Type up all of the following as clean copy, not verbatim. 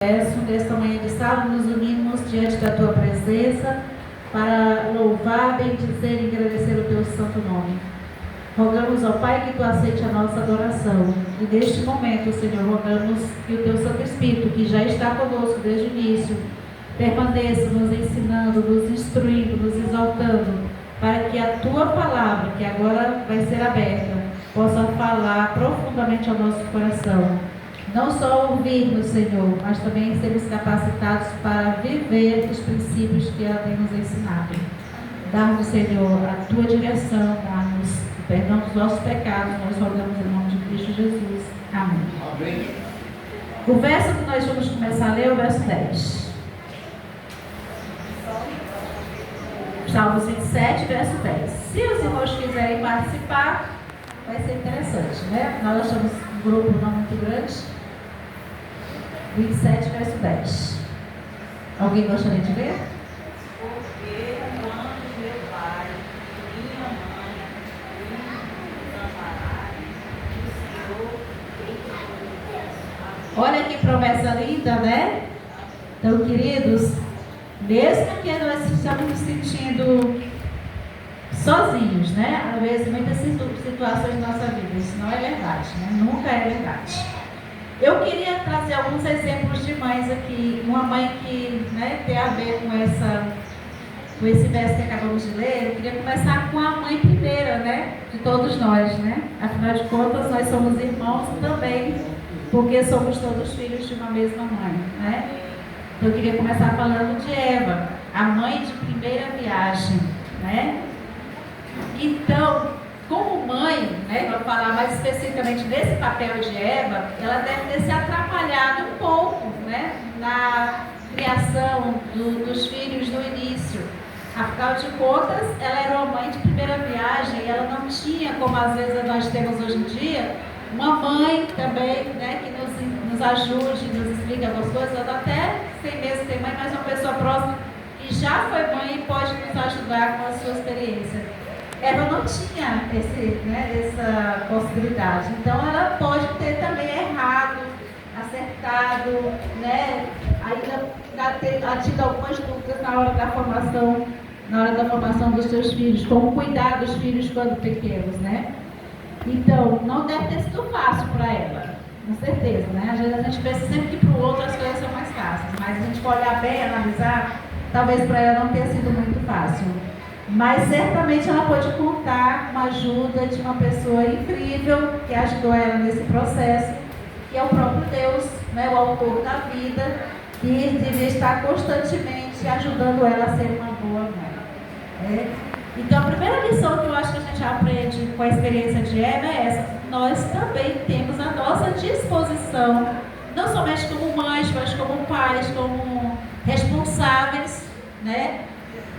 Nesta manhã de sábado, nos unimos diante da Tua presença para louvar, bendizer e agradecer o Teu santo nome. Rogamos ao Pai que Tu aceite a nossa adoração. E neste momento, Senhor, rogamos que o Teu Santo Espírito, que já está conosco desde o início, permaneça nos ensinando, nos instruindo, nos exaltando, para que a Tua palavra, que agora vai ser aberta, possa falar profundamente ao nosso coração. Não só ouvirmos, Senhor, mas também sermos capacitados para viver os princípios que ela tem nos ensinado. Dá-nos, Senhor, a Tua direção, dá-nos o perdão dos nossos pecados, nós rogamos em nome de Cristo Jesus. Amém. Amém. O verso que nós vamos começar a ler é o verso 10. Salmos 27, verso 10. Se os irmãos quiserem participar, vai ser interessante, né? Nós achamos um grupo não muito grande. 27, verso 10. Alguém gostaria de ler? Porque amamos meu pai, minha mãe, me amarás, o Senhor tem. Olha que promessa linda, né? Então, queridos, mesmo que nós estamos nos sentindo sozinhos, né? Às vezes, muitas situações da nossa vida, isso não é verdade, né? Nunca é verdade. Eu queria trazer alguns exemplos de mães aqui. Uma mãe que, né, tem a ver com esse verso que acabamos de ler. Eu queria começar com a mãe primeira, né? De todos nós, né? Afinal de contas, nós somos irmãos também, porque somos todos filhos de uma mesma mãe, né? Eu queria começar falando de Eva, a mãe de primeira viagem, né? Então, como mãe, né, vou falar mais especificamente desse papel de Eva, ela deve ter se atrapalhado um pouco, né, na criação dos filhos no início. Afinal de contas, ela era uma mãe de primeira viagem, ela não tinha, como às vezes nós temos hoje em dia, uma mãe também, né, que nos ajude, nos explique algumas coisas, até sem mesmo ter mãe, mas uma pessoa próxima que já foi mãe e pode nos ajudar com a sua experiência. Ela não tinha essa possibilidade, então ela pode ter também errado, acertado, né? Ainda tido algumas dúvidas na hora da formação dos seus filhos, como cuidar dos filhos quando pequenos, né? Então, não deve ter sido fácil para ela, com certeza, né? Às vezes a gente pensa sempre que para o outro as coisas são mais fáceis, mas se a gente for olhar bem, analisar, talvez para ela não tenha sido muito fácil. Mas certamente ela pode contar com a ajuda de uma pessoa incrível que ajudou ela nesse processo, que é o próprio Deus, né, o autor da vida, que devia estar constantemente ajudando ela a ser uma boa mãe. Então a primeira lição que eu acho que a gente aprende com a experiência de Eva é essa: nós também temos à nossa disposição, não somente como mães, mas como pais, como responsáveis, né?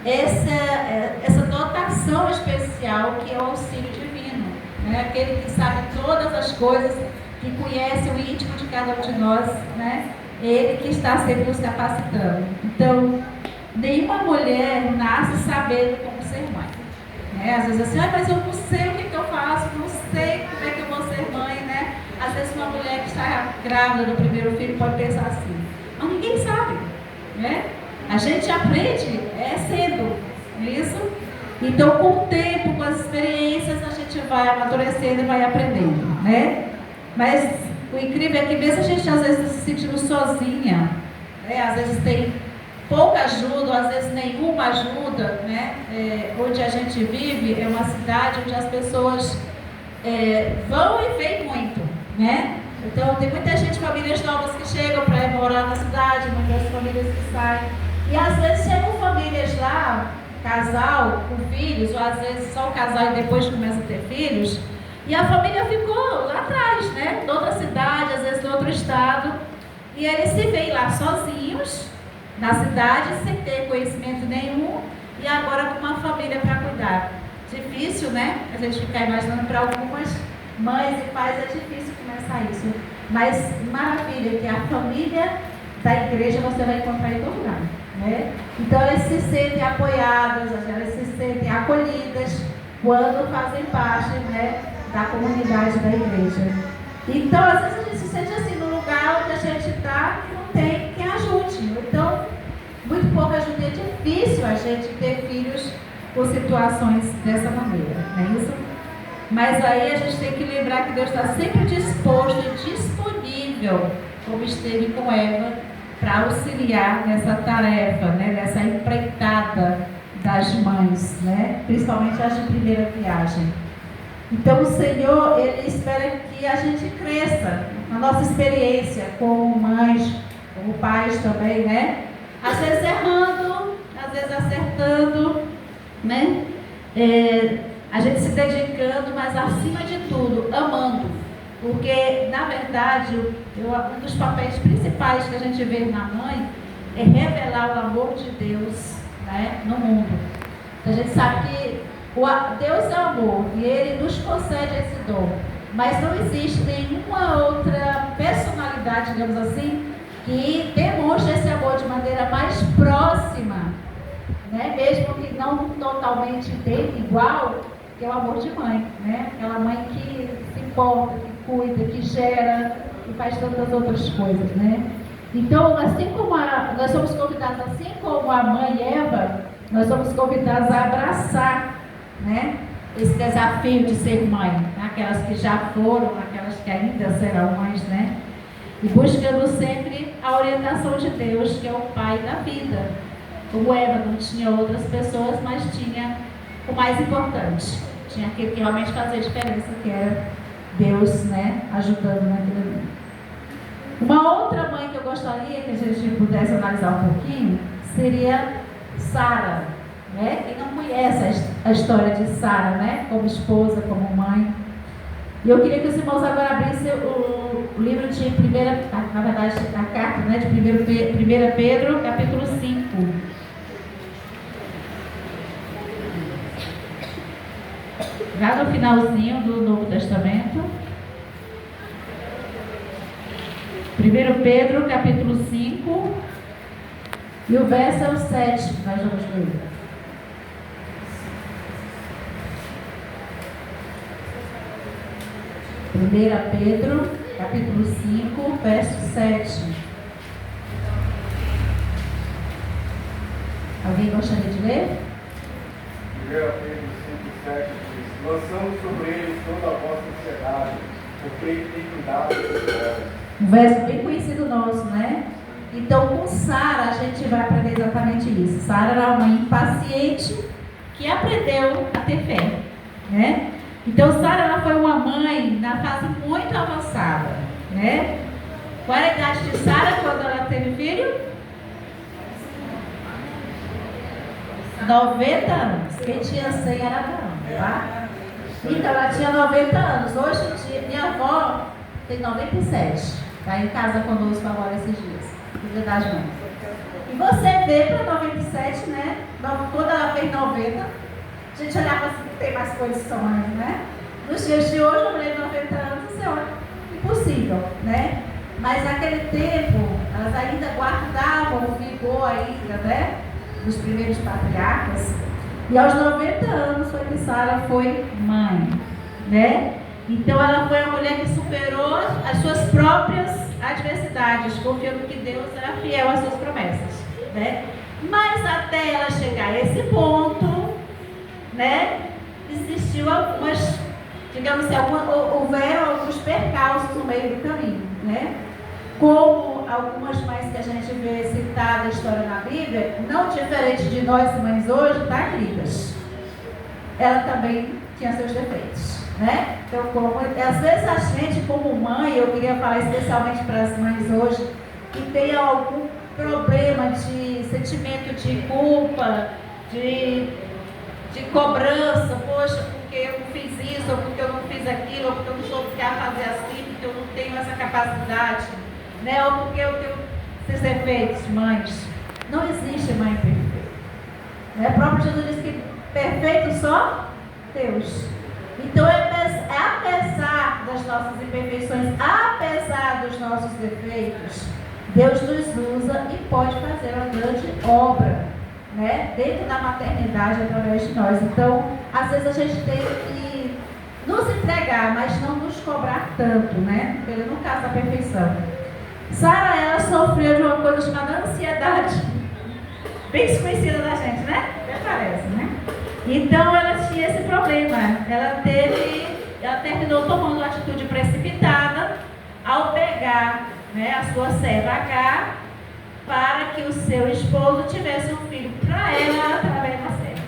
Essa dotação especial que é o auxílio divino, né? Aquele que sabe todas as coisas, que conhece o íntimo de cada um de nós, né? Ele que está sempre nos capacitando. Então, nenhuma mulher nasce sabendo como ser mãe, né? Às vezes assim, mas eu não sei o que eu faço, não sei como é que eu vou ser mãe, né? Às vezes uma mulher que está grávida do primeiro filho pode pensar assim, mas ninguém sabe, né? A gente aprende sendo isso. Então, com o tempo, com as experiências, a gente vai amadurecendo e vai aprendendo, né? Mas o incrível é que mesmo a gente às vezes se sentindo sozinha, né? Às vezes tem pouca ajuda, ou às vezes nenhuma ajuda, né? Onde a gente vive é uma cidade onde as pessoas vão e vêm muito, né? Então, tem muita gente, famílias novas que chegam para ir morar na cidade, muitas famílias que saem. E às vezes chegam famílias lá, casal com filhos, ou às vezes só o casal e depois começa a ter filhos, e a família ficou lá atrás, né? Noutra cidade, às vezes em outro estado, e eles se veem lá sozinhos, na cidade, sem ter conhecimento nenhum, e agora com uma família para cuidar. Difícil, né? A gente ficar imaginando, para algumas mães e pais é difícil começar isso. Mas maravilha, que a família da igreja você vai encontrar em todo lugar, né? Então eles se sentem apoiados, elas se sentem acolhidas quando fazem parte, né, da comunidade da igreja. Então às vezes a gente se sente assim no lugar onde a gente está, que não tem gente ter filhos por situações dessa maneira, não é isso? Mas aí a gente tem que lembrar que Deus está sempre disposto e disponível, como esteve com Eva, para auxiliar nessa tarefa, né, nessa empreitada das mães, né, principalmente as de primeira viagem. Então o Senhor, Ele espera que a gente cresça na nossa experiência como mães, como pais também, né? Às vezes errando, às vezes acertando, né? A gente se dedicando, mas acima de tudo, amando. Porque, na verdade, um dos papéis principais que a gente vê na mãe é revelar o amor de Deus, né, no mundo. Então, a gente sabe que Deus é amor e Ele nos concede esse dom. Mas não existe nenhuma outra personalidade, digamos assim, que demonstre esse amor de maneira mais próxima, né? Mesmo que não totalmente dele igual, que é o amor de mãe, né? Aquela mãe que se importa, que cuida, que gera, que faz tantas outras coisas, né? Então, assim como nós somos convidados, assim como a mãe Eva, nós somos convidados a abraçar, né, esse desafio de ser mãe, aquelas que já foram, aquelas que ainda serão mães, né? E buscando sempre a orientação de Deus, que é o Pai da vida. Como Eva não tinha outras pessoas, mas tinha o mais importante. Tinha aquele que realmente fazia diferença, que era Deus, né, ajudando naquele mundo. Uma outra mãe que eu gostaria que a gente pudesse analisar um pouquinho seria Sara, né? Quem não conhece a história de Sara, né, como esposa, como mãe. E eu queria que os irmãos agora abrissem o livro de na verdade, a carta, né, de 1 Pedro, capítulo 5. Já no finalzinho do Novo Testamento. 1 Pedro, capítulo 5. E o verso é o 7, que nós vamos ler. 1 Pedro, capítulo 5, verso 7. Alguém gostaria de ler? 1 Pedro 5,7 diz: lançamos sobre eles toda a vossa ansiedade, porque ele tem cuidado dos vós. Um verso bem conhecido nosso, né? Então, com Sara, a gente vai aprender exatamente isso. Sara era uma mãe impaciente que aprendeu a ter fé, né? Então, Sara, ela foi uma mãe na fase muito avançada, né? Qual era a idade de Sara quando ela teve filho? 90 anos. Quem tinha 100 era Abraão, tá? Então, ela tinha 90 anos. Hoje em dia, minha avó tem 97. Está em casa conosco agora esses dias. Dia das Mães. E você vê para 97, né? Quando ela fez 90, a gente olhava assim, não tem mais condições, né? Nos dias de hoje, uma mulher de 90 anos, você olha, impossível, né? Mas naquele tempo, elas ainda guardavam o vigor ainda, né? Dos primeiros patriarcas. E aos 90 anos foi que Sara foi mãe, né? Então ela foi a mulher que superou as suas próprias adversidades, confiando que Deus era fiel às suas promessas, né? Mas até ela chegar a esse ponto, né, existiu algumas, digamos assim, houveram alguns percalços no meio do caminho, né? Como algumas mães que a gente vê citada a história na Bíblia, não diferente de nós mães hoje, tá, queridas? Ela também tinha seus defeitos, né? Então, às vezes a gente, como mãe, eu queria falar especialmente para as mães hoje, que tem algum problema de sentimento de culpa, de cobrança, poxa, porque eu não fiz isso, ou porque eu não fiz aquilo, ou porque eu não soube fazer assim, porque eu não tenho essa capacidade, né? Ou porque eu tenho esses defeitos, mães. Não existe mãe perfeita. O próprio Jesus disse que perfeito só Deus. Então, apesar das nossas imperfeições, apesar dos nossos defeitos, Deus nos usa e pode fazer uma grande obra, né, dentro da maternidade através de nós. Então, às vezes a gente tem que nos entregar, mas não nos cobrar tanto, né? Porque ele não caça a perfeição. Sara, ela sofreu de uma coisa chamada ansiedade, bem desconhecida da gente, né? Então ela tinha esse problema. Ela terminou tomando uma atitude precipitada ao pegar, né, a sua serva Agar para que o seu esposo tivesse um filho para ela através da serva.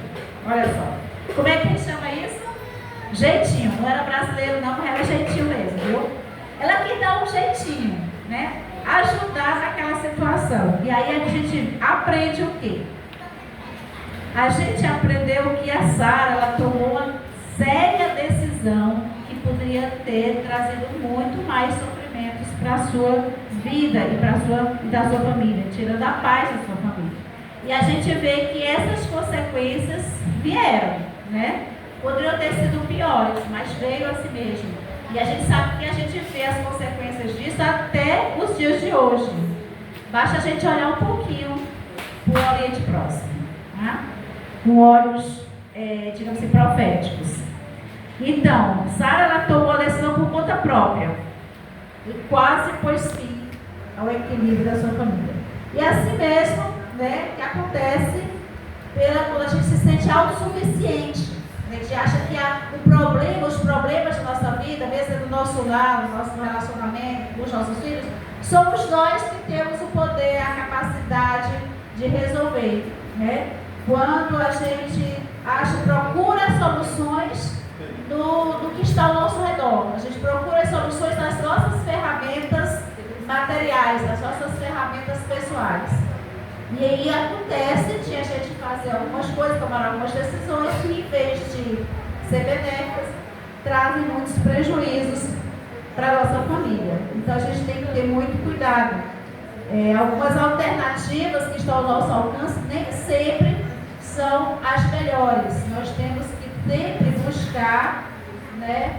Olha só. Como é que a gente chama isso? Jeitinho. Não era brasileiro não, mas era jeitinho mesmo, viu? Ela quis dar um jeitinho, né? Ajudar naquela situação. E aí a gente aprende o quê? A gente aprendeu que a Sara, ela tomou uma séria decisão que poderia ter trazido muito mais sofrimentos para a sua vida e da sua família, tirando a paz da sua família. E a gente vê que essas consequências vieram, né? Poderiam ter sido piores, mas veio a si mesmo. E a gente sabe que a gente vê as consequências disso até os dias de hoje. Basta a gente olhar um pouquinho para o Oriente Próximo, né? Com olhos, digamos assim, proféticos. Então, Sara, ela tomou a decisão por conta própria e quase pôs fim ao equilíbrio da sua família. E assim mesmo, né, que acontece quando a gente se sente autossuficiente. A gente acha que os problemas da nossa vida, mesmo do nosso lar, do nosso relacionamento, com os nossos filhos, somos nós que temos o poder, a capacidade de resolver, né? Quando a gente procura soluções do que está ao nosso redor. A gente procura soluções nas nossas ferramentas materiais, nas nossas ferramentas pessoais. E aí acontece de a gente fazer algumas coisas, tomar algumas decisões que, em vez de ser benéficas, trazem muitos prejuízos para a nossa família. Então a gente tem que ter muito cuidado. Algumas alternativas que estão ao nosso alcance nem sempre são as melhores. Nós temos que sempre buscar, né,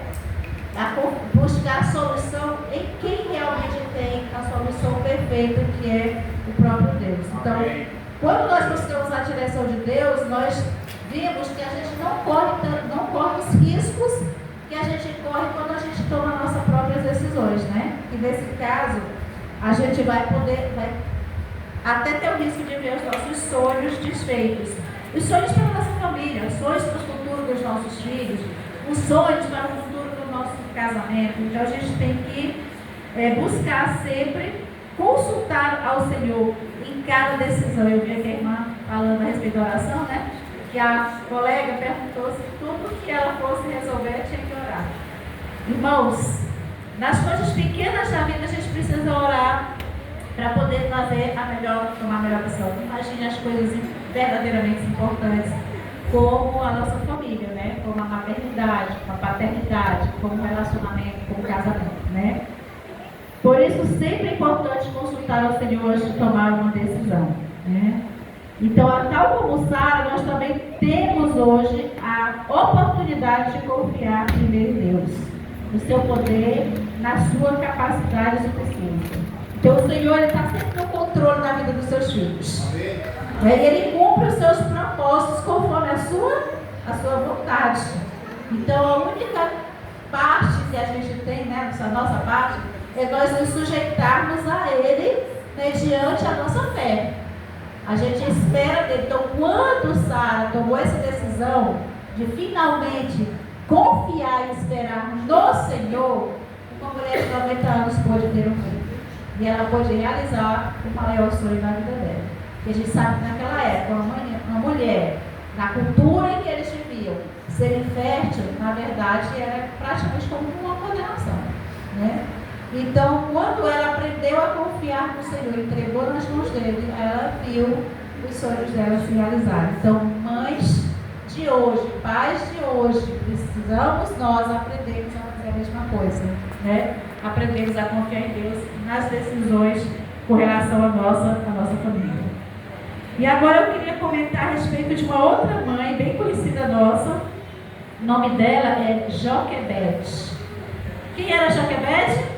buscar a solução em quem realmente tem a solução perfeita, que é o próprio Deus. Então, quando nós buscamos a direção de Deus, nós vimos que a gente não corre os riscos que a gente corre quando a gente toma nossas próprias decisões, né? E nesse caso, a gente vai até ter o risco de ver os nossos sonhos desfeitos. Os sonhos para a nossa família, os sonhos para o futuro dos nossos filhos, os sonhos para o futuro do nosso casamento. Então a gente tem que buscar sempre consultar ao Senhor em cada decisão. Eu vi aqui a irmã falando a respeito da oração, né? Que a colega perguntou se tudo que ela fosse resolver tinha que orar. Irmãos, nas coisas pequenas da vida a gente precisa orar para poder tomar a melhor decisão. Imagine as coisas verdadeiramente importantes, como a nossa família, né? Como a maternidade, como a paternidade, como o relacionamento, como o casamento, né? Por isso, sempre é importante consultar ao Senhor antes de tomar uma decisão, né? Então, tal como Sara, nós também temos hoje a oportunidade de confiar primeiro em Deus, no seu poder, na sua capacidade de suficiência. Então, o Senhor está sempre no controle da vida dos seus filhos. Ele cumpre os seus propósitos conforme a sua vontade. Então, a única parte que a gente tem, né, a nossa parte, é nós nos sujeitarmos a Ele mediante a nossa fé. A gente espera dele. Então, quando Sara tomou essa decisão de finalmente confiar e esperar no Senhor, uma mulher de 90 anos pôde ter um filho. E ela pôde realizar o maior sonho da vida dela. E a gente sabe que naquela época, uma mulher, na cultura em que eles viviam, ser infértil, na verdade, era praticamente como uma condenação, né? Então, quando ela aprendeu a confiar no Senhor, entregou nas mãos dele, ela viu os sonhos dela se realizarem. Então, mães de hoje, pais de hoje, precisamos nós aprendermos a fazer a mesma coisa, né? Aprendermos a confiar em Deus nas decisões com relação à nossa família. E agora eu queria comentar a respeito de uma outra mãe bem conhecida nossa. O nome dela é Joquebede. Quem era Joquebede?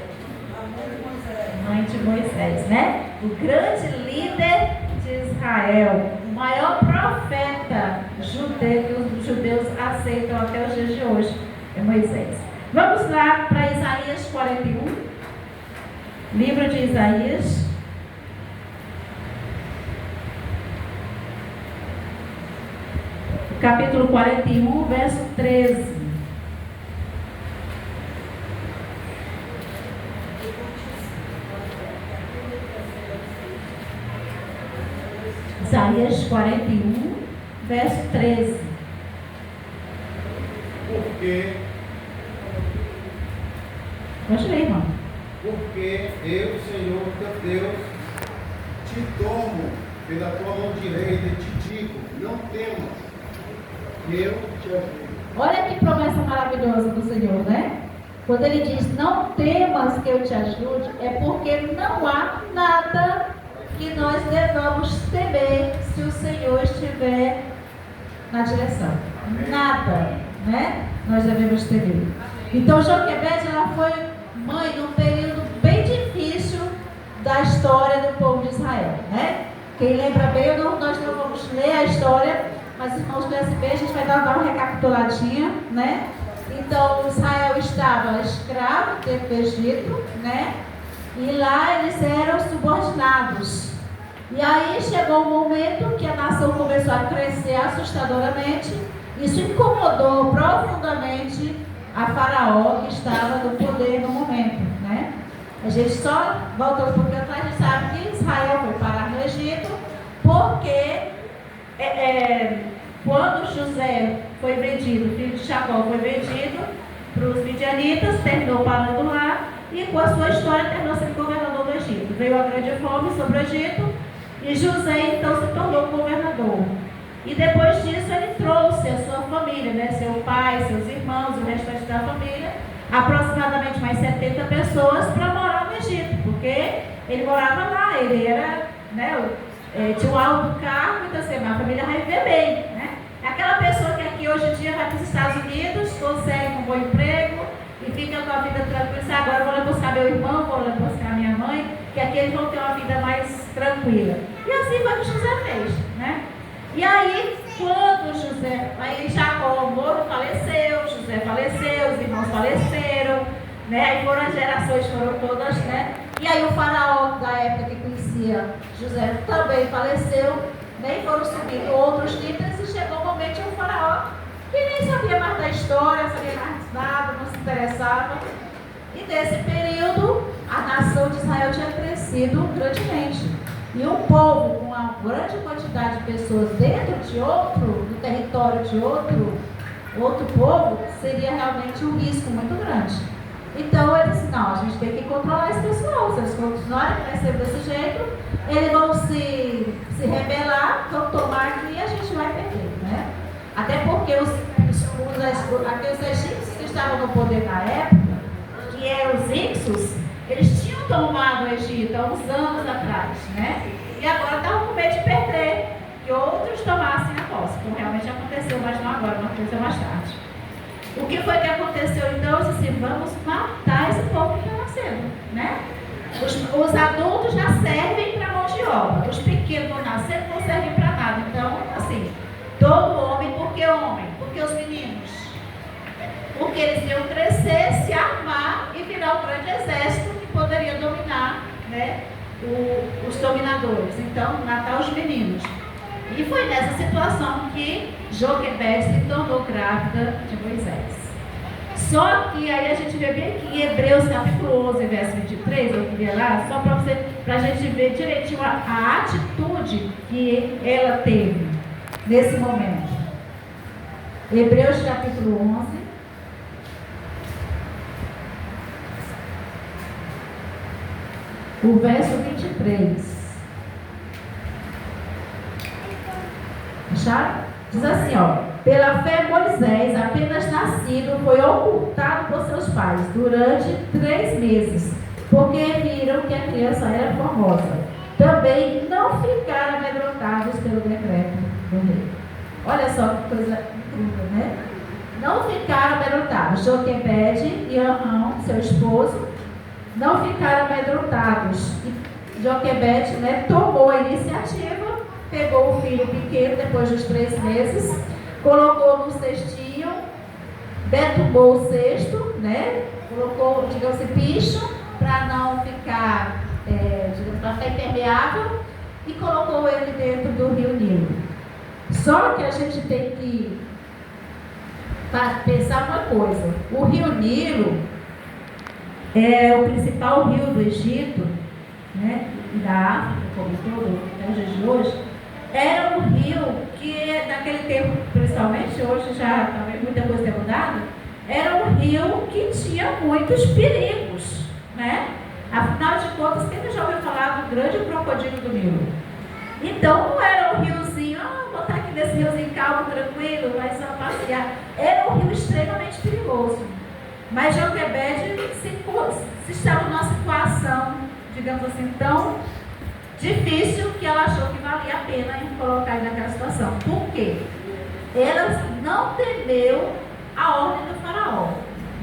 Mãe de Moisés, né? O grande líder de Israel, o maior profeta judeu que os judeus aceitam até os dias de hoje, é Moisés. Vamos lá para Isaías 41, livro de Isaías. capítulo 41, verso 13. Isaías 41, verso 13. Porque Pode ler, irmão. Porque eu, Senhor teu Deus, te tomo pela tua mão direita e te digo, não temas, que eu te ajudo. Olha que promessa maravilhosa do Senhor, né? Quando ele diz, não temas que eu te ajude, é porque não há nada que nós devamos temer se o Senhor estiver na direção. Nada, né? Nós devemos temer. Então, Joquebede, ela foi mãe num período bem difícil da história do povo de Israel, né? Quem lembra bem, nós não vamos ler a história, mas os irmãos conhecem bem, a gente vai dar uma recapituladinha, né? Então, Israel estava escravo dentro do Egito, né? E lá eles eram subordinados. E aí chegou um momento que a nação começou a crescer assustadoramente. Isso incomodou profundamente a Faraó, que estava no poder no momento, né? A gente só, voltando um pouquinho atrás, a gente sabe que Israel foi parar no Egito porque quando José foi vendido, o filho de Jacó foi vendido para os midianitas, terminou parando lá e com a sua história terminou sendo governador do Egito. Veio a grande fome sobre o Egito e José então se tornou governador. E depois disso ele trouxe a sua família, né, seu pai, seus irmãos, o restante da família, aproximadamente mais 70 pessoas para morar no Egito, porque ele morava lá, ele era, né, tinha um alto cargo, então assim, a família vai viver bem, né? É aquela pessoa que aqui hoje em dia vai para os Estados Unidos, consegue um bom emprego e fica com a vida tranquila. Agora eu vou lá buscar meu irmão, vou lá buscar minha mãe, que aqui eles vão ter uma vida mais tranquila. E assim foi o que José fez, né? E aí, quando aí Jacó faleceu, José faleceu, os irmãos faleceram, né? Aí foram as gerações, foram todas, né? E aí o faraó da época que conhecia José também faleceu, né? E foram subindo outros líderes e chegou o momento de um faraó que nem sabia mais da história, sabia mais nada, não se interessava. E nesse período, a nação de Israel tinha crescido grandemente. E um povo com uma grande quantidade de pessoas dentro de do território de outro povo, seria realmente um risco muito grande. Então ele disse, não, a gente tem que controlar esse pessoal. Se eles continuarem crescendo desse jeito, eles vão se rebelar, vão tomar aqui e a gente vai perder, né? Até porque aqueles egípcios que estavam no poder na época, que eram os Ixos, eles tinham tomado o Egito há uns anos atrás, né? E agora estavam com medo de perder, que outros tomassem a posse, como realmente aconteceu, mas não agora, mas aconteceu mais tarde. O que foi que aconteceu então? Eu disse assim, vamos matar esse povo que está nascendo, né? Os adultos já servem para mão de obra, os pequenos vão nascer não servem para nada. Então, assim, todo homem, por que homem? Porque os meninos. Porque eles iam crescer, se armar e virar um grande exército que poderia dominar, né, os dominadores. Então, matar os meninos. E foi nessa situação que Joquebede se tornou grávida de Moisés. Só que aí a gente vê bem aqui em Hebreus capítulo 11, verso 23, eu queria lá, só para a gente ver direitinho a atitude que ela teve nesse momento. Hebreus capítulo 11. O verso 23. Acharam? Diz assim, ó. Pela fé Moisés, apenas nascido, foi ocultado por seus pais durante 3 meses, porque viram que a criança era formosa. Também não ficaram amedrontados pelo decreto do rei. Olha só que coisa incrível, né? Não ficaram amedrontados. Joquebede e Arão, seu esposo, não ficaram amedrontados. E Joquebede, né, tomou a iniciativa, pegou o filho pequeno depois dos 3 meses, colocou no cestinho, detubou o cesto, né, colocou, digamos assim, picho, para não ficar, para ficar impermeável, e colocou ele dentro do rio Nilo. Só que a gente tem que pensar uma coisa. O rio Nilo é o principal rio do Egito, né, e da África como todo, até os dias de hoje. Era um rio que, naquele tempo, principalmente, hoje já também muita coisa tem mudado, era um rio que tinha muitos perigos, né? Afinal de contas, quem já ouviu falar do grande crocodilo do Nilo? Então, não era um riozinho, vou estar aqui nesse riozinho calmo, tranquilo, vai só passear. Era um rio extremamente perigoso. Mas Joquebede se estava numa situação, digamos assim, tão difícil que ela achou que valia a pena em colocar ele naquela situação. Por quê? Ela não temeu a ordem do faraó,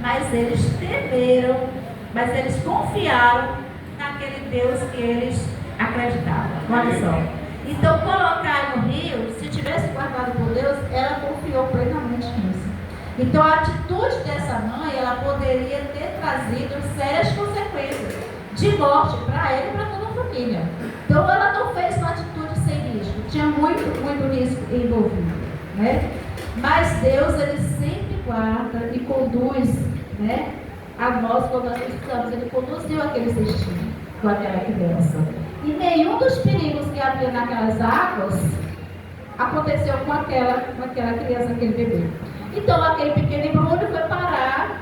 mas eles temeram, mas eles confiaram naquele Deus que eles acreditavam. Olha só. Então, colocar no rio, se tivesse guardado por Deus, ela confiou plenamente nisso. Então, a atitude dessa mãe, ela poderia ter trazido sérias consequências de morte para ela e para toda a família. Então, ela não fez uma atitude sem risco. Tinha muito risco envolvido, né? Mas Deus, ele sempre guarda e conduz, né, a nós quando nós precisamos. Ele conduziu aquele cestinho com aquela criança. E nenhum dos perigos que havia naquelas águas aconteceu com aquela criança, aquele bebê. Então, aquele pequeno embrulho foi parar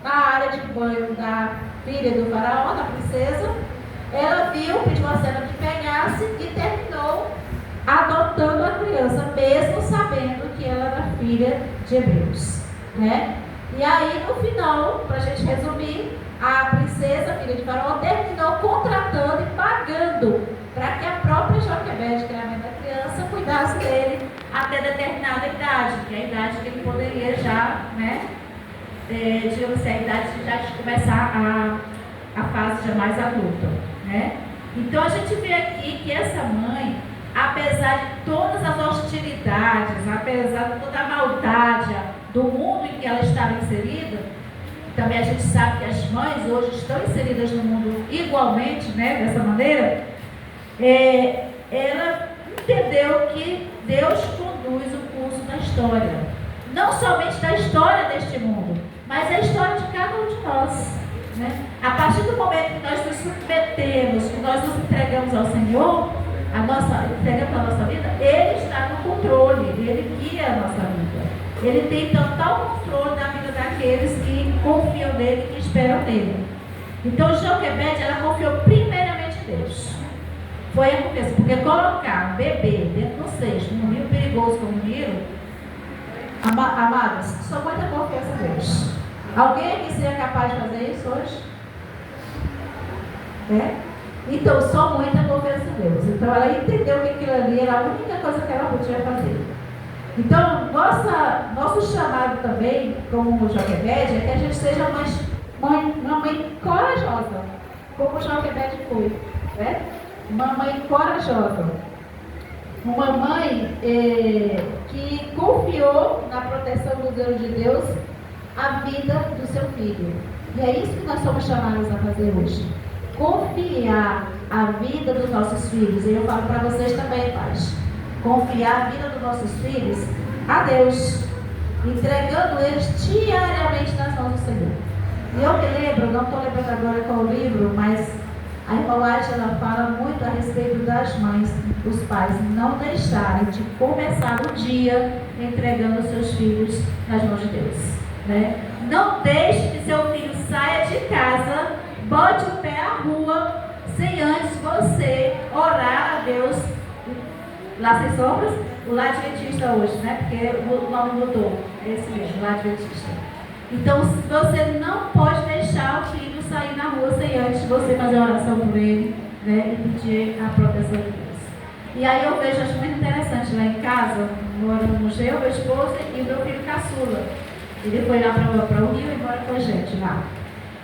na área de banho da filha do faraó, da princesa. Ela viu, pediu a cena que pegasse e terminou adotando a criança, mesmo sabendo que ela era filha de hebreus, né? E aí, no final, para a gente resumir, a princesa, filha de faraó, terminou contratando e pagando para que a própria Joquebede, que era a mãe da criança, cuidasse dele até determinada idade, que é a idade que ele poderia já, né, digamos assim, a idade de já começar a fase já mais adulta, né? Então a gente vê aqui que essa mãe, apesar de todas as hostilidades, apesar de toda a maldade do mundo em que ela estava inserida, também a gente sabe que as mães hoje estão inseridas no mundo igualmente, né, dessa maneira, ela entendeu que Deus conduz o curso da história, não somente da história deste mundo, mas a história de cada um de nós, né? A partir do momento que nós nos submetemos, que nós nos entregamos ao Senhor, entregamos a nossa vida, Ele está no controle, Ele guia a nossa vida. Ele tem total controle da vida daqueles que confiam nele, que esperam nele. Então, Joquebede, ela confiou primeiramente em Deus. Foi a confiança, porque colocar um bebê dentro do cesto, num rio perigoso como o Nilo, amados, só muita confiança em Deus. Alguém aqui seria capaz de fazer isso hoje? Então, só muita confiança em Deus. Então, ela entendeu que aquilo ali era a única coisa que ela podia fazer. Então, nosso chamado também, como Joquebede, é que a gente seja uma mãe corajosa, como Joquebede foi, né? Uma mãe corajosa. Uma mãe que confiou na proteção do Deus de Deus a vida do seu filho. E é isso que nós somos chamados a fazer hoje. Confiar a vida dos nossos filhos. E eu falo para vocês também, pais. Confiar a vida dos nossos filhos a Deus, entregando eles diariamente nas mãos do Senhor. E eu me lembro, não estou lembrando agora qual o livro, mas a irmã Laje, ela fala muito a respeito das mães, os pais não deixarem de começar o dia entregando os seus filhos nas mãos de Deus, né? Não deixe que seu filho saia de casa, bote o pé à rua, sem antes você orar a Deus. Lá sem sombras, o lar adventista hoje, né? Porque o nome mudou, é esse mesmo, lar adventista. Então, você não pode deixar o filho sair na rua sem antes você fazer oração por ele, né? E pedir a proteção de Deus. E aí eu vejo, acho muito interessante, lá em casa, moramos eu, meu esposo e o meu filho caçula. Ele foi lá para o Rio e mora com a gente lá.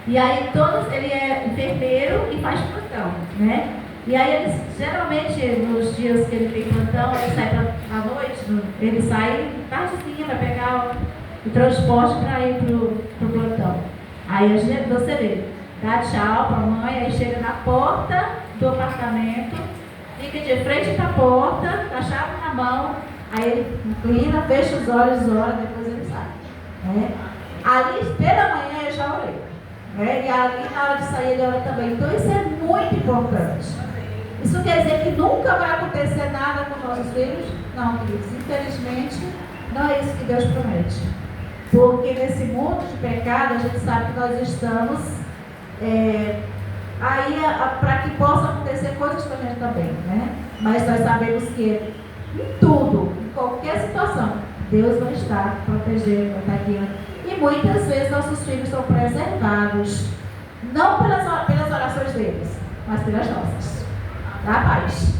E aí ele é enfermeiro e faz plantão, né? E aí eles, geralmente, nos dias que ele tem plantão, ele sai à noite, ele sai tardezinha para pegar o transporte para ir pro plantão. Aí você vê, dá tchau para a mãe, aí chega na porta do apartamento, fica de frente para a porta, com a chave na mão, Aí ele inclina, fecha os olhos, ora, depois ele sai. Né? Ali, pela manhã, eu já orei. Né? E ali, na hora de sair, ele ora também. Então, isso é muito importante. Isso quer dizer que nunca vai acontecer nada com nossos filhos? Não, queridos. Infelizmente, não é isso que Deus promete. Porque nesse mundo de pecado, a gente sabe que nós estamos para que possa acontecer coisas com a gente também, né? Mas nós sabemos que em tudo, em qualquer situação, Deus vai estar protegendo, vai estar guiando. E muitas vezes nossos filhos são preservados, não pelas orações deles, mas pelas nossas. Da paz.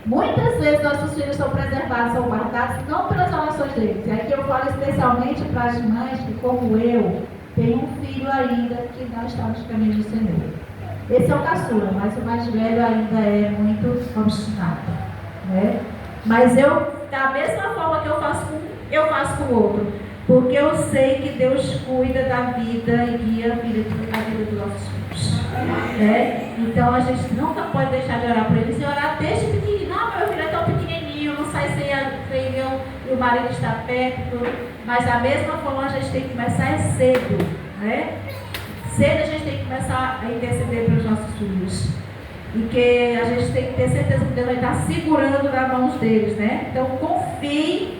Muitas vezes nossos filhos são preservados, são guardados, não pelas orações deles. E aqui eu falo especialmente para as mães que, como eu, têm um filho ainda que não está nos caminhos do Senhor. Esse é o caçula, mas o mais velho ainda é muito obstinado. Né? Mas da mesma forma que eu faço com o outro. Porque eu sei que Deus cuida da vida e guia a vida dos nossos filhos. Né? Então a gente nunca pode deixar de orar por eles. E orar desde pequenininho. Não, meu filho é tão pequenininho, não sai sem a treino e o marido está perto. Mas da mesma forma a gente tem que começar cedo. Né? Cedo a gente tem que começar a interceder pelos nossos filhos. E que a gente tem que ter certeza que Deus vai estar segurando nas mãos deles. Né? Então confie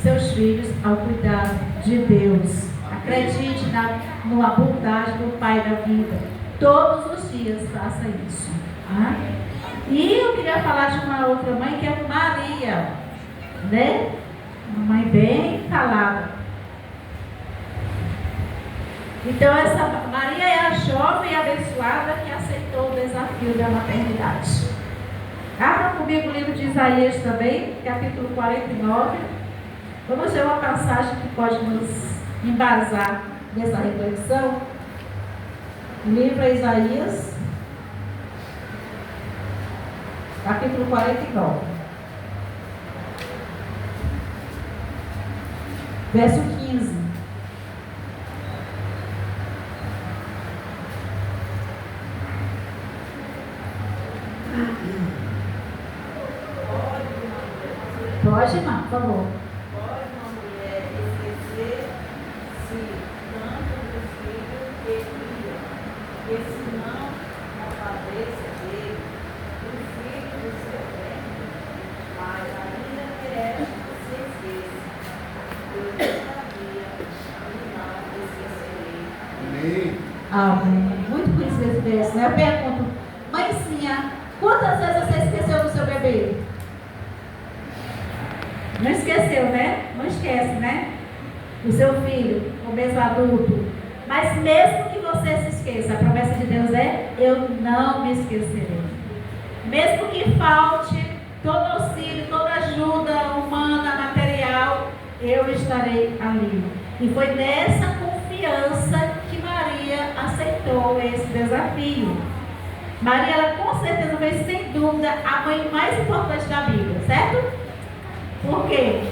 seus filhos ao cuidado de Deus. Acredite na bondade do Pai da vida. Todos os dias faça isso. Tá? E eu queria falar de uma outra mãe que é Maria, né? Uma mãe bem calada. Então essa Maria é a jovem abençoada que aceitou o desafio da maternidade. Abra comigo o livro de Isaías também, capítulo 49. Vamos ver uma passagem que pode nos embasar nessa reflexão. O livro é Isaías, capítulo 49, verso 15. Pode, irmã, por favor. Amém. Muito conhecido esse verso, né? Eu pergunto, mãezinha, quantas vezes você esqueceu do seu bebê? Não esqueceu, né? Não esquece, né? Do seu filho, ou mesmo adulto. Mas mesmo que você se esqueça, a promessa de Deus é: eu não me esquecerei. Mesmo que falte todo auxílio, toda ajuda humana, material, eu estarei ali. E foi nessa confiança que Maria aceitou esse desafio. Maria, ela com certeza foi, sem dúvida, a mãe mais importante da Bíblia, certo? Por quê?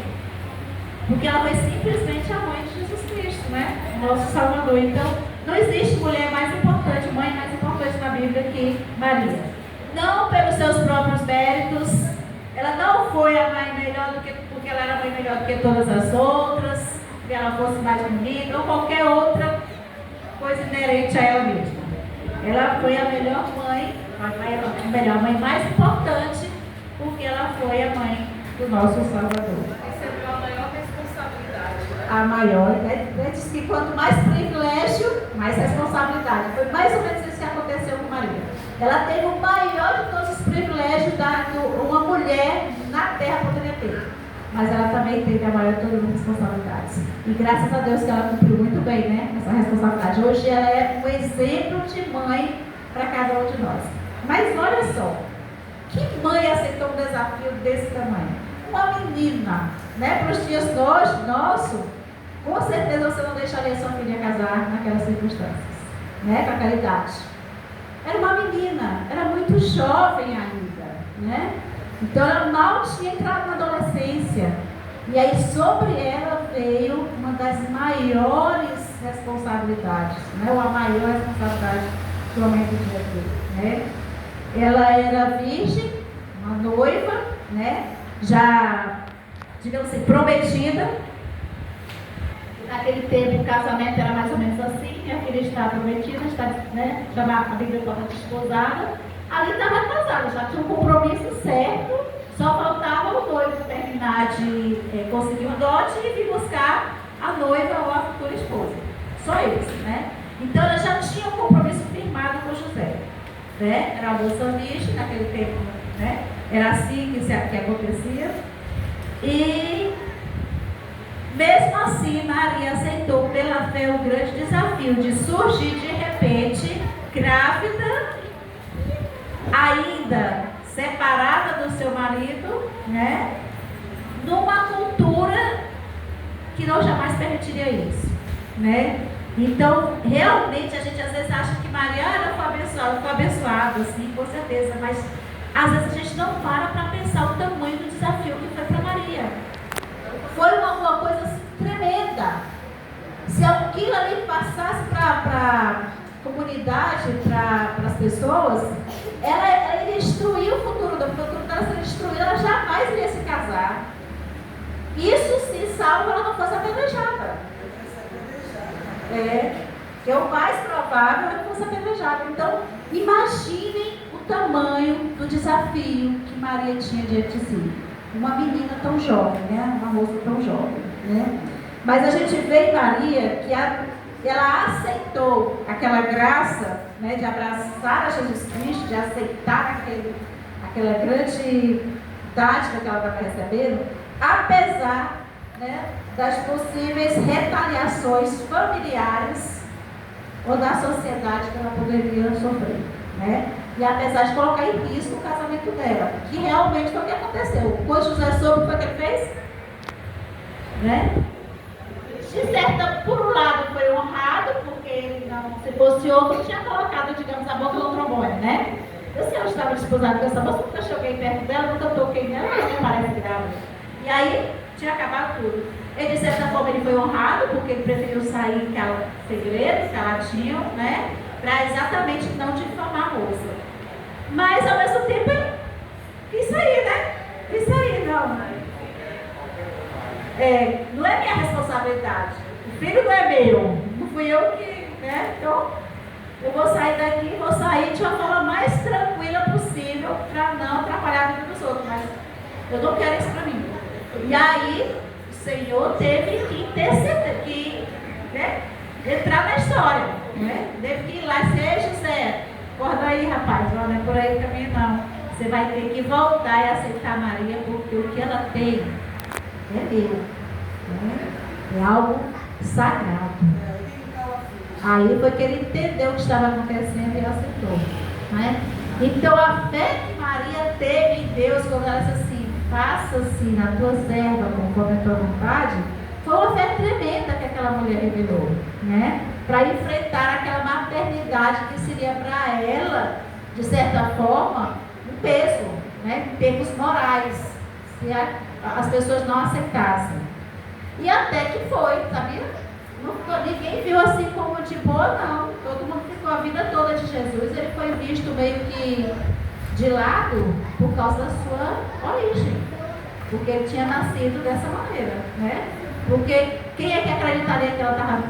Porque ela foi simplesmente a mãe de Jesus Cristo, né? Nosso Salvador. Então, não existe mulher mais importante, mãe mais importante na Bíblia que Maria. Não pelos seus próprios méritos. Ela não foi a mãe melhor porque ela era a mãe melhor do que todas as outras, porque ela fosse mais bonita, ou qualquer outra coisa inerente a ela mesma. Ela foi a melhor mãe, a mãe mais importante, porque ela foi a mãe do nosso Salvador. Recebeu a maior responsabilidade, né? A maior, né? Diz que quanto mais privilégio, mais responsabilidade. Foi mais ou menos isso que aconteceu com Maria. Ela teve o maior de todos os privilégios que uma mulher na terra poderia ter. Mas ela também teve a maior de todas as responsabilidades. E graças a Deus que ela cumpriu muito bem, né? Essa responsabilidade. Hoje ela é um exemplo de mãe para cada um de nós. Mas olha só, que mãe aceitou um desafio desse tamanho? Uma menina, né? Para os dias nossos, com certeza você não deixaria sua filha casar naquelas circunstâncias, né? Com aquela idade. Era uma menina, era muito jovem ainda, né? Então ela mal tinha entrado na adolescência. E aí sobre ela veio uma das maiores responsabilidades, né? Ou a maior responsabilidade que o homem podia ter, né? Ela era virgem, uma noiva, né? Já digamos assim, prometida. Naquele tempo o casamento era mais ou menos assim, minha filha está prometida, está, né, a Bíblia fala de desposada, ali estava casada, já tinha um compromisso certo, só faltava o noivo terminar de conseguir um dote e vir buscar a noiva ou a futura esposa. Só isso, né? Então ela já tinha um compromisso firmado com José, né? Era a moça virgem naquele tempo, né? Era assim que acontecia. E mesmo assim, Maria aceitou pela fé o grande desafio de surgir de repente, grávida, ainda separada do seu marido, né? Numa cultura que não jamais permitiria isso, né? Então, realmente, a gente às vezes acha que Maria foi abençoada, sim, com certeza, mas às vezes a gente não para pensar o tamanho do desafio que foi para Maria. Foi uma coisa assim, tremenda. Se aquilo ali passasse para a comunidade, para as pessoas, ela iria destruir o futuro dela, seria destruído, ela jamais iria se casar. Isso se salvo ela não fosse apedrejada. Que é o mais provável ela fosse apedrejada. Então, imaginem o tamanho do desafio que Maria tinha diante de si. Uma menina tão jovem, né? Uma moça tão jovem, né? Mas a gente vê em Maria que ela aceitou aquela graça, né, de abraçar a Jesus Cristo, de aceitar aquela grande dádiva que ela estava recebendo, apesar, né, das possíveis retaliações familiares ou da sociedade que ela poderia sofrer, né? E apesar de colocar em risco o casamento dela, que realmente foi o que aconteceu. Quando José soube, o que ele fez? Né? Por um lado foi honrado, porque ele não, se fosse outro, tinha colocado, digamos, a boca no trombone, né? O senhor estava desposado com essa moça, nunca cheguei perto dela, nunca toquei nela, ela me parece grávida. E aí, tinha acabado tudo. Ele, de certa forma, ele foi honrado, porque ele preferiu sair em segredo, calatinho, né? Para exatamente não difamar a moça. Mas, ao mesmo tempo, ele quis sair, né? Quis sair, não. Não é minha responsabilidade. O filho não é meu. Não fui eu que, né? Então, eu vou sair daqui, vou sair de uma forma mais tranquila possível para não atrapalhar a vida dos outros. Mas eu não quero isso para mim. E aí, o Senhor teve que interceder, né, entrar na história, né? Teve que ir lá e dizer: José, acorda aí, rapaz, não é por aí o caminho não. Você vai ter que voltar e aceitar Maria, porque o que ela tem é meu, né? É algo sagrado. Aí foi que ele entendeu o que estava acontecendo e aceitou, né? Então a fé que Maria teve em Deus, quando ela disse assim: faça-se na tua serva conforme a tua vontade, foi uma fé tremenda que aquela mulher revelou, né? Para enfrentar aquela maternidade que seria para ela, de certa forma, um peso, né? Em termos morais, se as pessoas não aceitassem. E até que foi, sabia? Ninguém viu assim como de boa, não. Todo mundo ficou a vida toda de Jesus. Ele foi visto meio que de lado por causa da sua origem, porque ele tinha nascido dessa maneira, né? Porque quem é que acreditaria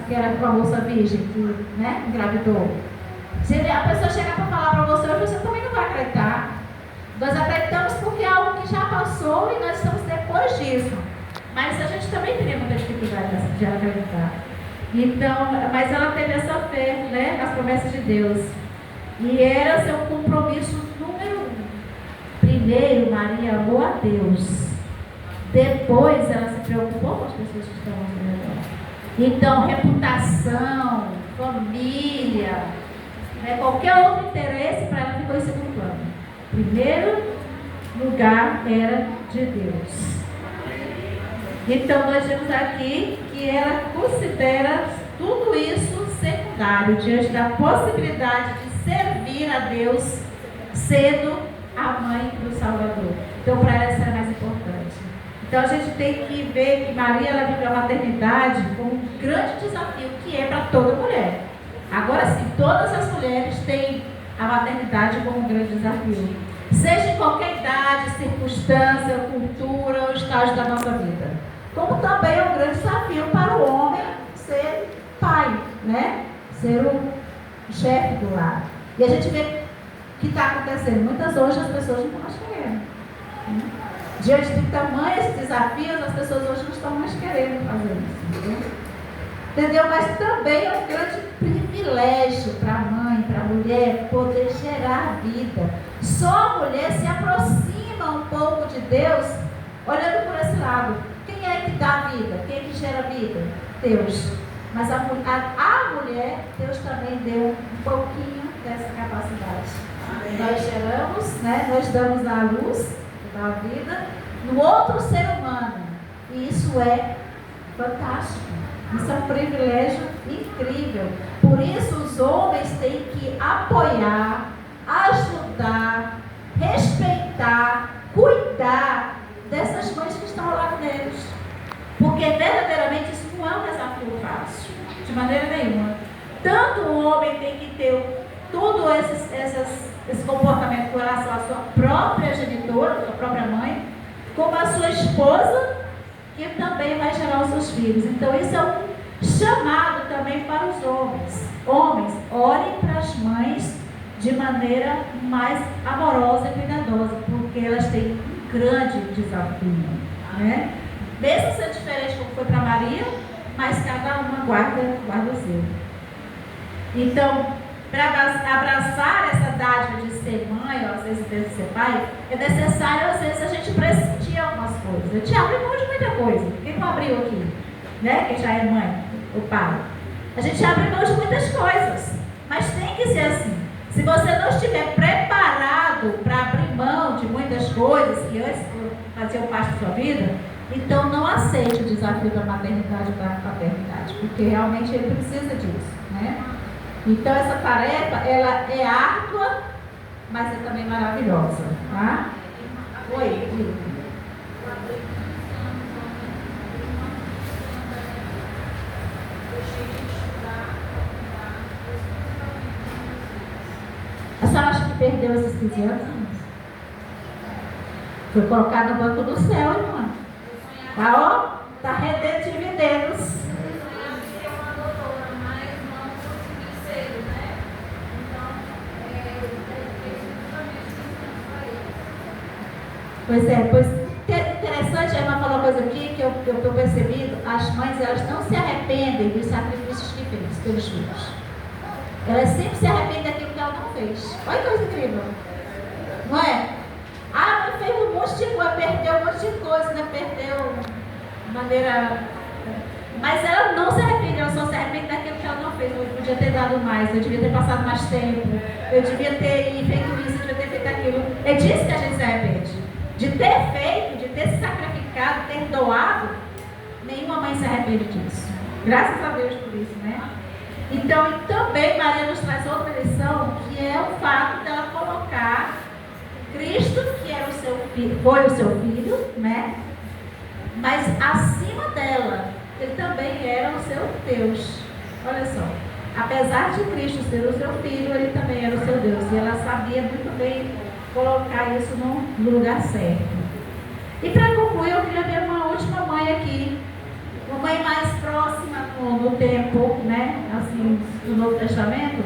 que era uma moça virgem que, né, engravidou? Se a pessoa chegar para falar para você hoje, você também não vai acreditar. Nós acreditamos porque é algo que já passou e nós estamos depois disso. Mas a gente também teria muita dificuldade de acreditar. Então, mas ela teve essa fé, né, nas promessas de Deus. E era seu compromisso número 1. Primeiro, Maria amou a Deus. Depois, ela se preocupou com as pessoas que estavam ao redor. Então, reputação, família, né, qualquer outro interesse para ela ficou em segundo plano. Primeiro lugar era de Deus. Então, nós vemos aqui que ela considera tudo isso secundário diante da possibilidade de servir a Deus sendo a mãe do Salvador. Então, para ela isso era mais importante. Então, a gente tem que ver que Maria, ela viveu a maternidade como um grande desafio que é para toda mulher. Agora sim, todas as mulheres têm a maternidade como um grande desafio. seja em qualquer idade, circunstância, cultura ou estágio da nossa vida. Como também é um grande desafio para o homem ser pai, né? Ser o chefe do lar. E a gente vê o que está acontecendo. Muitas hoje as pessoas não estão mais querendo. Diante de tamanhos desafios, as pessoas hoje não estão mais querendo fazer isso. Entendeu? Mas também é um grande privilégio para a mãe, para a mulher, poder gerar vida. Só a mulher se aproxima um pouco de Deus, olhando por esse lado. Quem é que dá vida? Quem é que gera vida? Deus. Mas a mulher, Deus também deu um pouquinho dessa capacidade. Nós geramos, né? Nós damos a luz da vida no outro ser humano. E isso é fantástico. Isso é um privilégio incrível. Por isso os homens têm que apoiar, ajudar, respeitar, cuidar dessas mães que estão ao lado deles. Porque verdadeiramente isso não é um desafio fácil, de maneira nenhuma. Tanto o homem tem que ter todo esse comportamento com relação à sua própria genitora, sua própria mãe, como a sua esposa, que também vai gerar os seus filhos. Então isso é um chamado também para os homens. Homens, olhem para as mães de maneira mais amorosa e cuidadosa, porque elas têm um grande desafio, né? Mesmo sendo diferente como foi para Maria, mas cada uma guarda o seu. Então, para abraçar essa dádiva de ser mãe, ou às vezes de ser pai, é necessário, às vezes, a gente prescindir algumas coisas. A gente abre mão de muita coisa. Quem não abriu aqui? Né? Quem já é mãe, o pai. A gente abre mão de muitas coisas. Mas tem que ser assim. Se você não estiver preparado para abrir mão de muitas coisas que antes faziam parte da sua vida, então não aceite o desafio da maternidade ou da paternidade, porque realmente ele precisa disso, né? Então essa tarefa, ela é árdua, mas é também maravilhosa, tá? Oi, diga. A senhora acha que perdeu esses 15 anos? Foi colocado no banco do céu, irmã. Tá, ó? Tá rendendo dividendos. Pois interessante, a irmã falou uma coisa aqui que eu percebi, as mães, elas não se arrependem dos sacrifícios que fez pelos filhos. Elas sempre se arrependem daquilo que ela não fez. Olha que coisa incrível. Não é? Ah, mas fez um monte de coisa, perdeu um monte de coisa, né? Perdeu de maneira... Mas ela não se arrepende, ela só se arrepende daquilo que ela não fez. Eu podia ter dado mais, eu devia ter passado mais tempo, eu devia ter feito isso, eu devia ter feito aquilo. É disso que a gente se arrepende. De ter feito, de ter se sacrificado, ter doado, nenhuma mãe se arrepende disso. Graças a Deus por isso, né? Então, e também Maria nos traz outra lição, que é o fato dela colocar Cristo, que era o seu filho, foi o seu filho, né? Mas acima dela, ele também era o seu Deus. Olha só, apesar de Cristo ser o seu filho, ele também era o seu Deus. E ela sabia muito bem colocar isso no lugar certo. E para concluir, eu queria ver uma última mãe aqui. Uma mãe mais próxima no tempo, né? Assim, do Novo Testamento,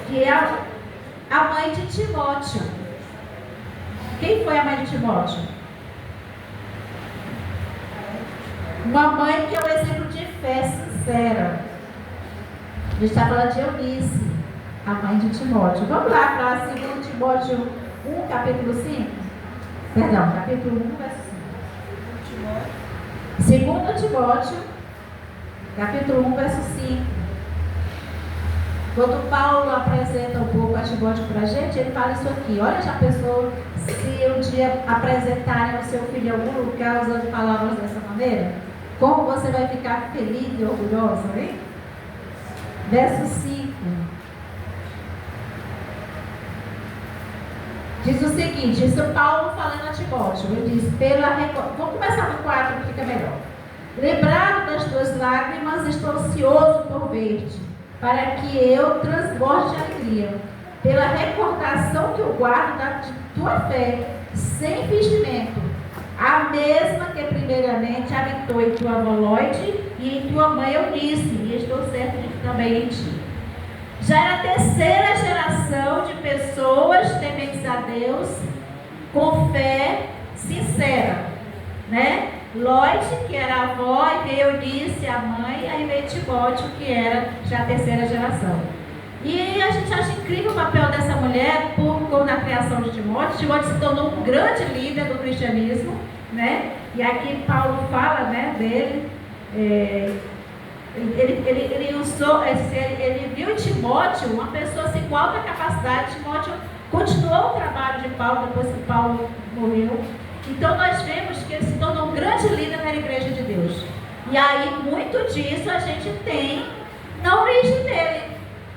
que é a mãe de Timóteo. Quem foi a mãe de Timóteo? Uma mãe que é um exemplo de fé sincera. A gente está falando de Eunice, a mãe de Timóteo. Vamos lá para 2 Timóteo 1, capítulo 5. Perdão, capítulo 1, verso 5. 2 Timóteo, capítulo 1, verso 5. Quando Paulo apresenta um pouco a Timóteo para a gente, ele fala isso aqui. Olha, já pensou se um dia apresentarem o seu filho em algum lugar usando palavras dessa maneira? Como você vai ficar feliz e orgulhosa, hein? Verso 5. Diz o seguinte, isso Paulo falando a Timóteo. Ele diz, vamos começar no 4 que fica melhor. Lembrado das tuas lágrimas, estou ansioso por ver-te, para que eu transborde de alegria, pela recordação que eu guardo tua fé, sem fingimento, a mesma que primeiramente habitou em tua avó Loide e em tua mãe Eunice, e estou certo de que também em ti. Já era a terceira geração de pessoas tementes a Deus, com fé sincera, né? Loide, que era a avó, e veio Eunice, a mãe, aí veio Timóteo, que era já a terceira geração. E a gente acha incrível o papel dessa mulher na criação de Timóteo. Timóteo se tornou um grande líder do cristianismo, né? E aqui Paulo fala, né, dele. Ele viu em Timóteo uma pessoa assim, com alta capacidade. Timóteo continuou o trabalho de Paulo depois que Paulo morreu. Então nós vemos que ele se tornou um grande líder na igreja de Deus. E aí muito disso a gente tem na origem dele,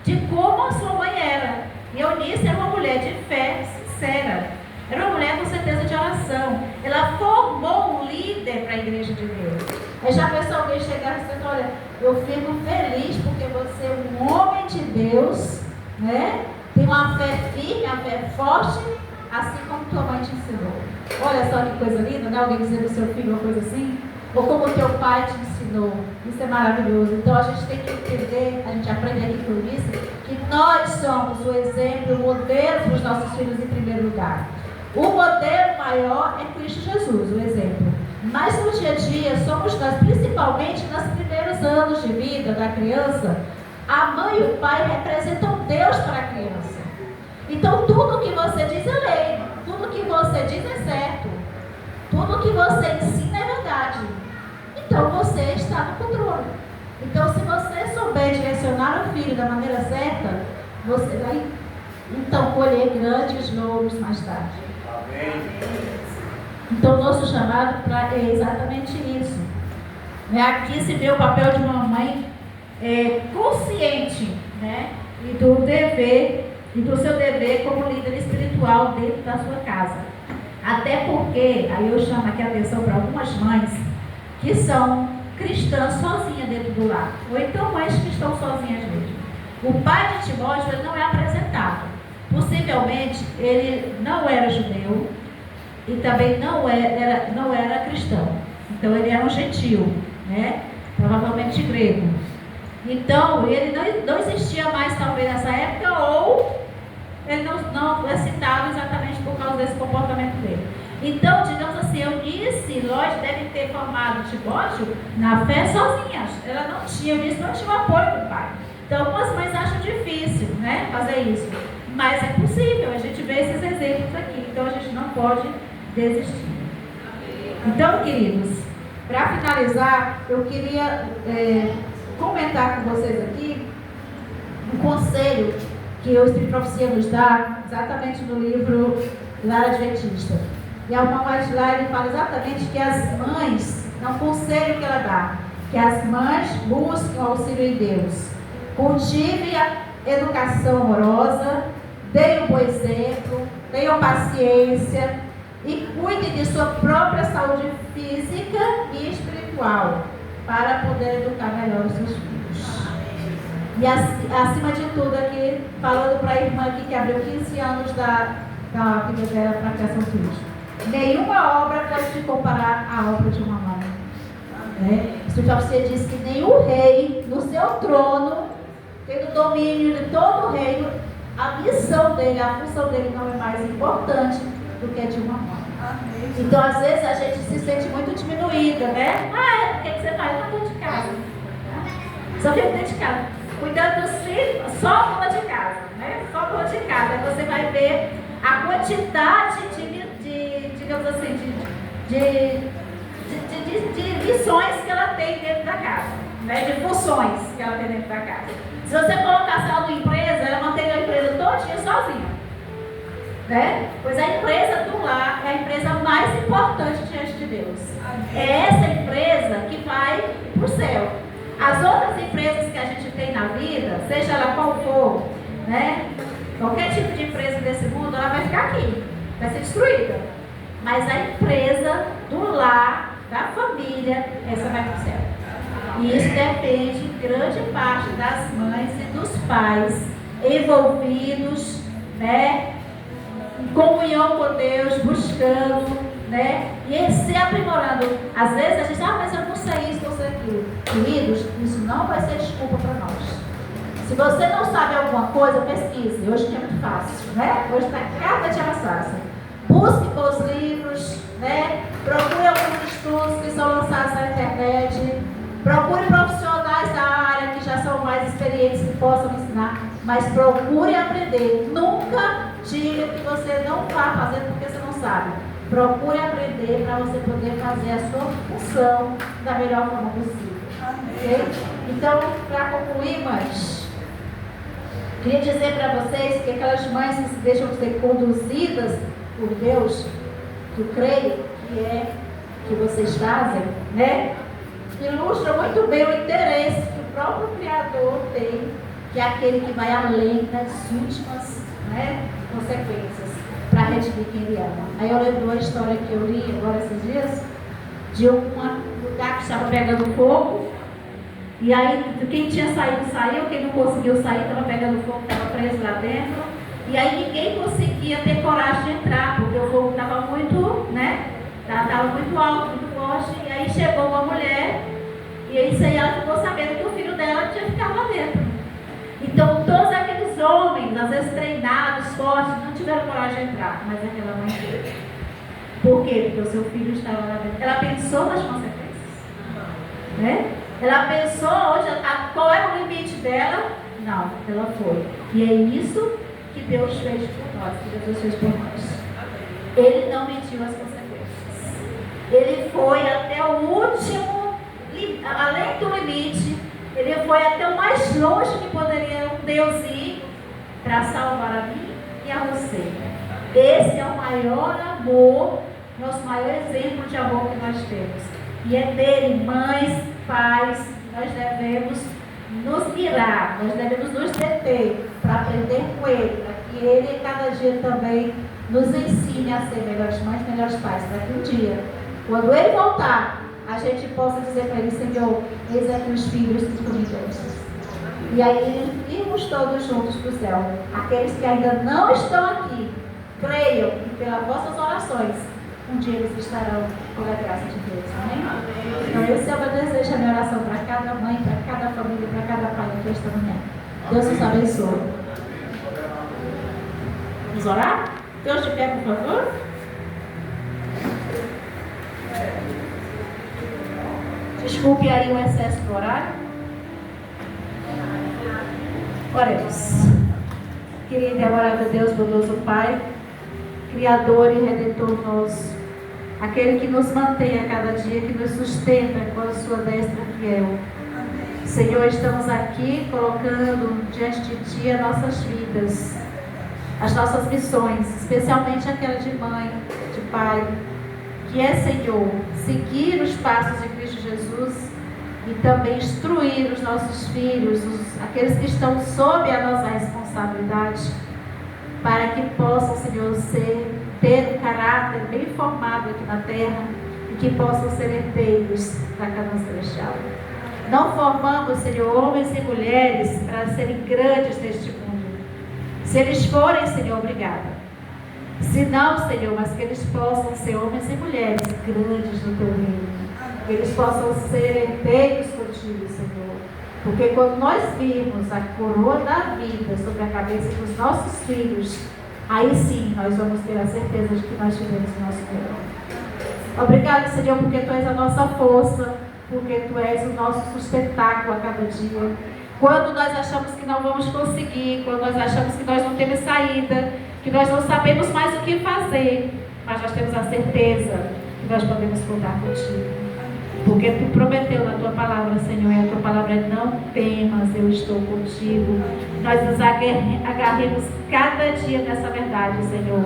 de como a sua mãe era. E Eunice era uma mulher de fé sincera, era uma mulher com certeza de oração. Ela formou um líder para a igreja de Deus. Aí já pensou alguém chegar e dizer: olha, eu fico feliz porque você é um homem de Deus, né? Tem uma fé firme, uma fé forte, assim como tua mãe te ensinou. Olha só que coisa linda, né? Alguém dizer do seu filho uma coisa assim. Ou como teu pai te ensinou. Isso é maravilhoso. Então a gente tem que entender, a gente aprende aqui com isso, que nós somos o exemplo, o modelo para os nossos filhos em primeiro lugar. O modelo maior é Cristo Jesus, o exemplo. Mas no dia a dia somos nós, principalmente nos primeiros anos de vida da criança, a mãe e o pai representam Deus para a criança. Então tudo que você diz é lei, tudo que você diz é certo, tudo que você ensina é verdade. Então você está no controle. Então se você souber direcionar o filho da maneira certa, você vai então colher grandes louros mais tarde. Amém. Então o nosso chamado é exatamente isso. Aqui se vê o papel de uma mãe consciente, né? E do seu dever como líder espiritual dentro da sua casa. Até porque, aí eu chamo aqui a atenção para algumas mães que são cristãs sozinhas dentro do lar, ou então mães que estão sozinhas mesmo. O pai de Timóteo ele não é apresentado. Possivelmente ele não era judeu e também não era cristão. Então ele era um gentil, né? Provavelmente grego. Então ele não existia mais talvez nessa época, ou ele não é citado exatamente por causa desse comportamento dele. Então, digamos assim, Eunice e Loide devem ter formado Timóteo na fé sozinhas. Ela não tinha, Eunice não tinha o apoio do pai. Então, algumas mães acham difícil, né, fazer isso. Mas é possível, a gente vê esses exemplos aqui. Então, a gente não pode desistir. Então, queridos, para finalizar, eu queria comentar com vocês aqui um conselho que o Espírito de Profecia nos dá, exatamente no livro Lar Adventista. E a irmã White lá, ele fala exatamente que as mães, é um conselho que ela dá, que as mães busquem o auxílio em Deus, cultivem a educação amorosa, deem um bom exemplo, tenham paciência e cuidem de sua própria saúde física e espiritual, para poder educar melhor os seus filhos. E acima de tudo aqui, falando para a irmã aqui que abriu 15 anos da vida dela para a criação de filhos. Nenhuma obra pode se comparar à obra de uma mãe. Né? O Espírito de Profecia diz que nenhum rei no seu trono, tendo domínio de todo o reino, a missão dele, a função dele não é mais importante do que a de uma mãe. Então, às vezes, a gente se sente muito diminuída, né? O que você faz? Não estou de casa. Só fico dentro de casa. Cuidando dos filhos, só dona de casa, né? Só dona de casa. Aí você vai ver a quantidade digamos assim, de missões que ela tem dentro da casa, né? De funções que ela tem dentro da casa. Se você colocasse ela numa empresa, ela mantém a empresa todinha sozinha, né? Pois a empresa do lar é a empresa mais importante diante de Deus. É essa empresa que vai para o céu. As outras empresas que a gente tem na vida, seja ela qual for, né? Qualquer tipo de empresa desse mundo, ela vai ficar aqui, vai ser destruída. Mas a empresa do lar, da família, essa vai para o céu. E isso depende, grande parte, das mães e dos pais envolvidos, né, em comunhão com Deus, buscando, né? E se aprimorando. Às vezes a gente, mas eu não sei isso, não sei aquilo. Queridos, isso não vai ser desculpa para nós. Se você não sabe alguma coisa, pesquise. Hoje que é muito fácil, né? Hoje está cada dia mais fácil. Busque bons livros, né? Procure alguns estudos que são lançados na internet. Procure profissionais da área que já são mais experientes, que possam ensinar. Mas procure aprender. Nunca diga que você não está fazendo porque você não sabe. Procure aprender para você poder fazer a sua função da melhor forma possível. Okay? Então, para concluir, mães, queria dizer para vocês que aquelas mães que se deixam ser conduzidas por Deus, que eu creio que é que vocês fazem, né? Ilustra muito bem o interesse que o próprio Criador tem, que é aquele que vai além das últimas, né, consequências para redimir quem ele ama. Aí eu lembro uma história que eu li agora esses dias, de um lugar que estava pegando fogo, e aí quem tinha saído saiu, quem não conseguiu sair estava pegando fogo, estava preso lá dentro, e aí ninguém conseguia ter coragem de entrar, porque o fogo estava muito, né, estava muito alto, muito forte, e aí chegou uma mulher, e isso aí ela ficou sabendo que o filho dela tinha ficado lá dentro. Então todos aqueles homens, às vezes treinados, fortes, não tiveram coragem de entrar, mas aquela mãe teve. Por quê? Porque o seu filho estava lá dentro. Ela pensou nas consequências, né? Ela pensou hoje, qual era o limite dela? Não, ela foi. E é isso que Deus fez por nós, que Jesus fez por nós. Ele não mediu as consequências. Ele foi até o último, além do limite, ele foi até o mais longe que poderia um Deus ir para salvar a mim e a você. Esse é o maior amor, nosso maior exemplo de amor que nós temos. E é dele, mães, pais, nós devemos nos mirar, nós devemos nos deter para aprender com ele, para que ele cada dia também nos ensine a ser melhores mães, melhores pais, para que um dia, quando ele voltar, a gente possa dizer para ele, Senhor, eis aqui os filhos que tu me deste. E aí irmos todos juntos para o céu. Aqueles que ainda não estão aqui, creiam que pelas vossas orações, um dia eles estarão pela graça de Deus. Amém? Então esse é o meu desejo, a minha oração para cada mãe, para cada família, para cada pai aqui esta manhã. Deus nos abençoe. Vamos orar? Deus de pé, por favor. Desculpe aí o excesso do horário. Oremos. Querido e amável Deus, bondoso Pai, Criador e Redentor nosso, aquele que nos mantém a cada dia, que nos sustenta com a sua destra fiel. Senhor, estamos aqui colocando diante de Ti as nossas vidas, as nossas missões, especialmente aquela de mãe, de pai, que é, Senhor, seguir os passos de Cristo Jesus e também instruir os nossos filhos, aqueles que estão sob a nossa responsabilidade, para que possam, Senhor, ter um caráter bem formado aqui na terra e que possam ser herdeiros da Canaã Celestial. Não formamos, Senhor, homens e mulheres para serem grandes neste mundo. Se eles forem, Senhor, obrigada. Se não, Senhor, mas que eles possam ser homens e mulheres grandes no Teu reino. Que eles possam ser herdeiros contigo, Senhor. Porque quando nós vimos a coroa da vida sobre a cabeça dos nossos filhos, aí sim nós vamos ter a certeza de que nós tivemos o nosso melhor. Obrigado, Senhor, porque Tu és a nossa força, porque Tu és o nosso sustentáculo a cada dia. Quando nós achamos que não vamos conseguir, quando nós achamos que nós não temos saída, que nós não sabemos mais o que fazer, mas nós temos a certeza que nós podemos contar contigo. Porque Tu prometeu na Tua palavra, Senhor, e a Tua palavra é: não temas, eu estou contigo. Nós nos agarremos cada dia nessa verdade, Senhor,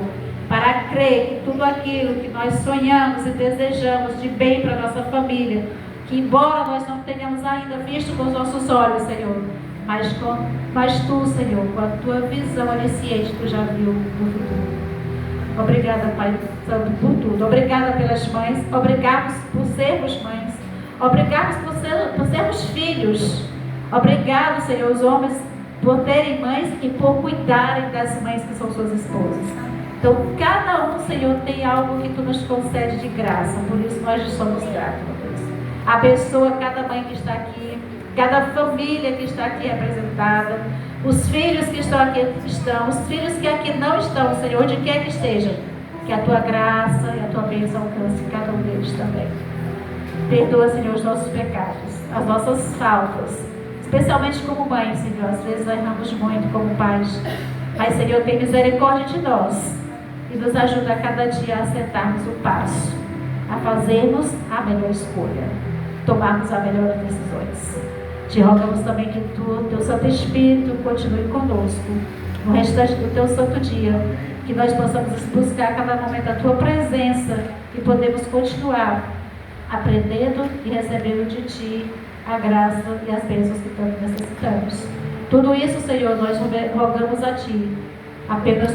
para crer que tudo aquilo que nós sonhamos e desejamos de bem para a nossa família, que embora nós não tenhamos ainda visto com os nossos olhos, Senhor, mas Tu, Senhor, com a Tua visão onisciente, Tu já viu no futuro. Obrigada, Pai Santo, por tudo. Obrigada pelas mães. Obrigada por sermos mães. Obrigada por sermos filhos. Obrigado, Senhor, os homens, por terem mães e por cuidarem das mães que são suas esposas. Então, cada um, Senhor, tem algo que Tu nos concede de graça. Por isso, nós te somos gratos, meu Deus. Abençoa cada mãe que está aqui, cada família que está aqui representada, os filhos que estão aqui estão, os filhos que aqui não estão, Senhor, onde quer que estejam. Que a Tua graça e a Tua bênção alcance cada um deles também. Perdoa, Senhor, os nossos pecados, as nossas faltas, especialmente como mãe, Senhor. Às vezes erramos muito como pais, mas, Senhor, tem misericórdia de nós e nos ajuda a cada dia a acertarmos o passo, a fazermos a melhor escolha, tomarmos as melhores decisões. Te rogamos também que Tu, Teu Santo Espírito, continue conosco no restante do Teu santo dia, que nós possamos buscar a cada momento a Tua presença e podemos continuar aprendendo e recebendo de Ti a graça e as bênçãos que tanto necessitamos. Tudo isso, Senhor, nós rogamos a Ti, apenas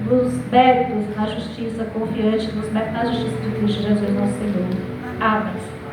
nos méritos, na justiça, confiante na justiça de Cristo Jesus, nosso Senhor. Amém.